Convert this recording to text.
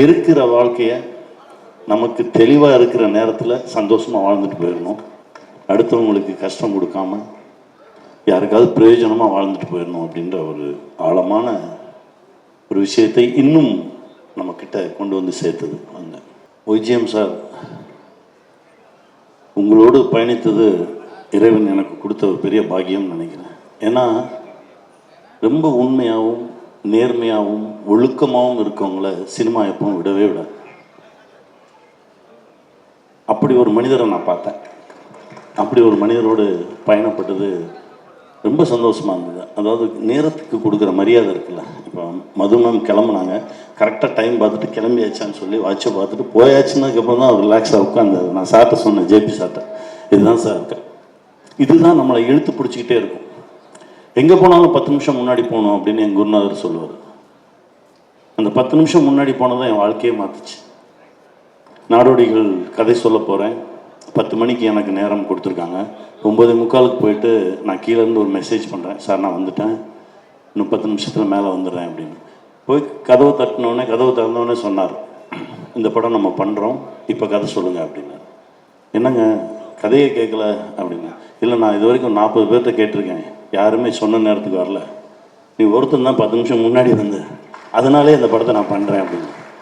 இருக்கிற வாழ்க்கையை நமக்கு தெளிவாக இருக்கிற நேரத்தில் சந்தோஷமாக வாழ்ந்துட்டு போயிடணும். அடுத்தவங்களுக்கு கஷ்டம் கொடுக்காம யாருக்காவது பிரயோஜனமாக வாழ்ந்துட்டு போயிடணும் அப்படின்ற ஒரு ஆழமான ஒரு விஷயத்தை இன்னும் நம்மக்கிட்ட கொண்டு வந்து சேர்த்தது அந்த ஒய்ஜிஎம் சார். உங்களோடு பயணித்தது இறைவன் எனக்கு கொடுத்த ஒரு பெரிய பாக்கியம்னு நினைக்கிறேன். ஏன்னா ரொம்ப உண்மையாகவும் நேர்மையாகவும் ஒழுக்கமாகவும் இருக்கவங்கள சினிமா எப்பவும் விடவே விடாது. அப்படி ஒரு மனிதரை நான் பார்த்தேன். அப்படி ஒரு மனிதரோடு பயணப்பட்டது ரொம்ப சந்தோஷமாக இருந்தது. அதாவது நேரத்துக்கு கொடுக்குற மரியாதை இருக்குல்ல. இப்போ மதுமம் கிளம்புனாங்க, கரெக்டாக டைம் பார்த்துட்டு கிளம்பியாச்சான்னு சொல்லி வாட்சை பார்த்துட்டு போயாச்சுன்னதுக்கப்புறம் தான் ரிலாக்ஸாக உட்காந்து நான் சார்ட்ட சொன்னேன், ஜேபி சார்ட்ட, இதுதான் சார் இருக்கேன். இதுதான் நம்மளை இழுத்து பிடிச்சிக்கிட்டே இருக்கும். எங்கே போனாலும் 10 நிமிஷம் முன்னாடி போகணும் அப்படின்னு என் குருநாதர் சொல்லுவார். அந்த 10 நிமிஷம் முன்னாடி போனதான் என் வாழ்க்கையே மாற்றுச்சு. நாடோடிகள் கதை சொல்ல போகிறேன். 10 மணிக்கு எனக்கு நேரம் கொடுத்துருக்காங்க. 9:45 போயிட்டு நான் கீழேருந்து ஒரு மெசேஜ் பண்ணுறேன், சார் நான் வந்துட்டேன், இன்னும் 10 நிமிஷத்தில் மேலே வந்துடுறேன் அப்படின்னு. போய் கதவை தட்டினோடனே, கதவை திறந்தோடனே சொன்னார், இந்த படம் நம்ம பண்ணுறோம், இப்போ கதை சொல்லுங்கள் அப்படின்னாரு. என்னங்க கதையை கேட்கல அப்படின்னா, இல்லை நான் இது வரைக்கும் 40 பேர்கிட்ட கேட்டிருக்கேன், யாருமே சொன்ன நேரத்துக்கு வரல, நீ ஒருத்தன் தான் 10 நிமிஷம் முன்னாடி வந்து, அதனாலே இந்த படத்தை நான் பண்ணுறேன் அப்படின்னு.